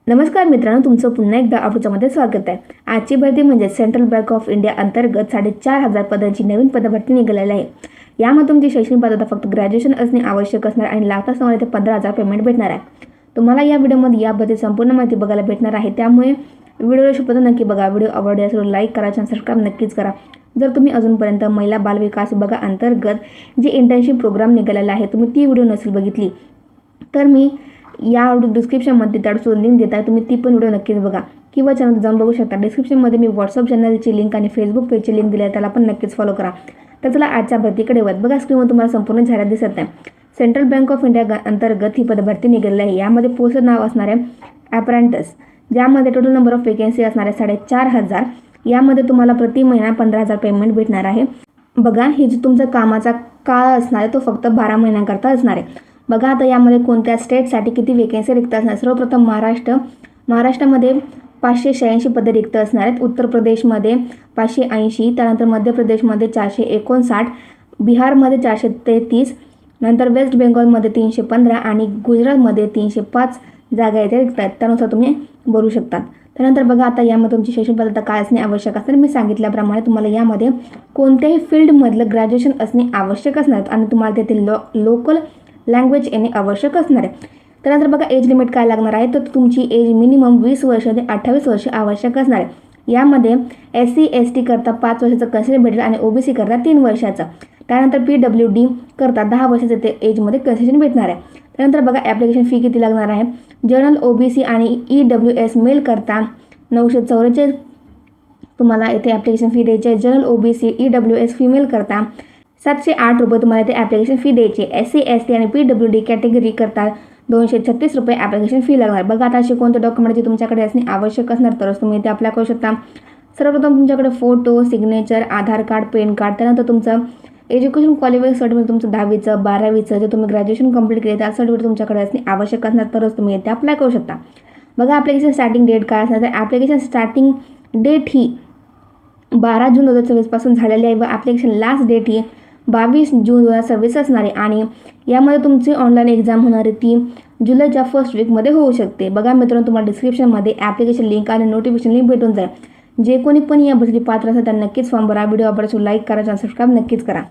नमस्कार मित्रांनो, तुमचं पुन्हा एकदा आवडीच्यामध्ये स्वागत आहे। आजची भरती म्हणजे सेंट्रल बँक ऑफ इंडिया अंतर्गत 4,500 पदांची नवीन पदभरती निघालेली आहे। यामध्ये तुमची शैक्षणिक पात्रता फक्त ग्रॅज्युएशन असणे आवश्यक असणार आणि लागता सुमारे 15,000 पेमेंट भेटणार आहे। तुम्हाला या व्हिडिओमध्ये या भरती संपूर्ण माहिती बघायला भेटणार आहे, त्यामुळे व्हिडिओला शेवटपर्यंत नक्की बघा। व्हिडिओ आवडल्यास लाईक करा, चॅनल सबस्क्राइब नक्कीच करा। जर तुम्ही अजूनपर्यंत महिला बाल विकास विभागा अंतर्गत जे इंटर्नशिप प्रोग्राम निघालेला आहे तुम्ही ती व्हिडिओ नसेल बघितली तर मी या डिस्क्रिप्शनमध्ये त्याची लिंक देत आहे, तुम्ही ती पण व्हिडिओ नक्कीच बघा किंवा चॅनल जाऊन बघू शकता। डिस्क्रिप्शनमध्ये मी व्हॉट्सअप चॅनलची लिंक आणि फेसबुक पेजची लिंक दिली आहे, त्याला पण नक्कीच फॉलो करा। तर चला आजच्या भरतीकडे वळत बघा। स्क्रीनवर तुम्हाला संपूर्ण जाहिरात दिसत आहे। सेंट्रल बँक ऑफ इंडिया अंतर्गत ही पदभरती निघालेली आहे। यामध्ये पोस्ट नाव असणार आहे अप्रेंटिस, ज्यामध्ये टोटल नंबर ऑफ वेकेन्सी असणार आहे 4,500। यामध्ये तुम्हाला प्रति महिना 15,000 पेमेंट भेटणार आहे। बघा, हे जे तुमचा कामाचा काळ असणार आहे तो फक्त 12 महिन्यांकरता असणार आहे। बघा आता यामध्ये कोणत्या स्टेटसाठी किती वेकेन्सी रिक्त असणार। सर्वप्रथम महाराष्ट्रामध्ये 586 पदे रिक्त असणार आहेत। उत्तर प्रदेशमध्ये 580, त्यानंतर मध्य प्रदेशमध्ये 459, बिहारमध्ये 433, नंतर वेस्ट बेंगॉलमध्ये 315 आणि गुजरातमध्ये 305 जागा येथे रिक्त आहेत। त्यानुसार तुम्ही भरू शकता। त्यानंतर बघा आता यामध्ये तुमची शैक्षणिक पात्रता काय असणे आवश्यक असणार। मी सांगितल्याप्रमाणे तुम्हाला यामध्ये कोणत्याही फील्डमधलं ग्रॅज्युएशन असणे आवश्यक असणार आणि तुम्हाला तेथील लोकल लँग्वेज येणे आवश्यक असणार आहे। त्यानंतर बघा एज लिमिट काय लागणार आहे, तर तुमची एज मिनिमम 20 वर्ष ते 28 वर्ष आवश्यक असणार आहे। यामध्ये SC ST करता 5 वर्षाचं कन्सेशन भेटेल आणि OBC करता 3 वर्षाचं। त्यानंतर PWD करता 10 वर्षाचं ते एजमध्ये कन्सेशन भेटणार आहे। त्यानंतर बघा ॲप्लिकेशन फी किती लागणार आहे। जनरल OBC आणि EWS मेल करता 944 तुम्हाला येथे ॲप्लिकेशन फी द्यायची आहे। जनरल OBC EWS फिमेल करता 708 रुपये तुम्हाला इथे ॲप्लिकेशन फी द्यायची। SC ST आणि PWD कॅटेगरी करता 236 रुपये ॲप्लिकेशन फी लागणार। बघा आता असे कोणते डॉक्युमेंट तुमच्याकडे असणे आवश्यक असणार तरच तुम्ही इथे अप्लाय करू शकता। सर्वप्रथम तुमच्याकडे फोटो, सिग्नेचर, आधार कार्ड, पॅन कार्ड, त्यानंतर तुमचं एज्युकेशन क्वालिफिकेशन सर्टिफिकेट, तुमचं 10वीचं 12वीचं जे तुम्ही ग्रॅज्युएशन कंप्लीट केले त्या सर्टिफिकेट तुमच्याकडे असणे आवश्यक असणार तरच तुम्ही इथे अप्लाय करू शकता। बघा ॲप्लिकेशन स्टार्टिंग डेट काय असणार, तर ॲप्लिकेशन स्टार्टिंग डेट ही 12 जून 2024 पासून झालेली आहे व ॲप्लिकेशन लास्ट डेट ही 22 जून 2026 असणार आहे आणि यामध्ये तुमची ऑनलाईन एक्झाम होणार आहे ती जुलैच्या फर्स्ट वीकमध्ये होऊ शकते। बघा मित्रांनो, तुम्हाला डिस्क्रिप्शनमध्ये ॲप्लिकेशन लिंक आणि नोटिफिकेशन लिंक भेटून जाईल। जे कोणी पण या भरती पात्र असेल त्यांना नक्कीच फॉर्म भरा। व्हिडिओ आवडल्यास लाईक करा, चॅनल सबस्क्राइब नक्कीच करा।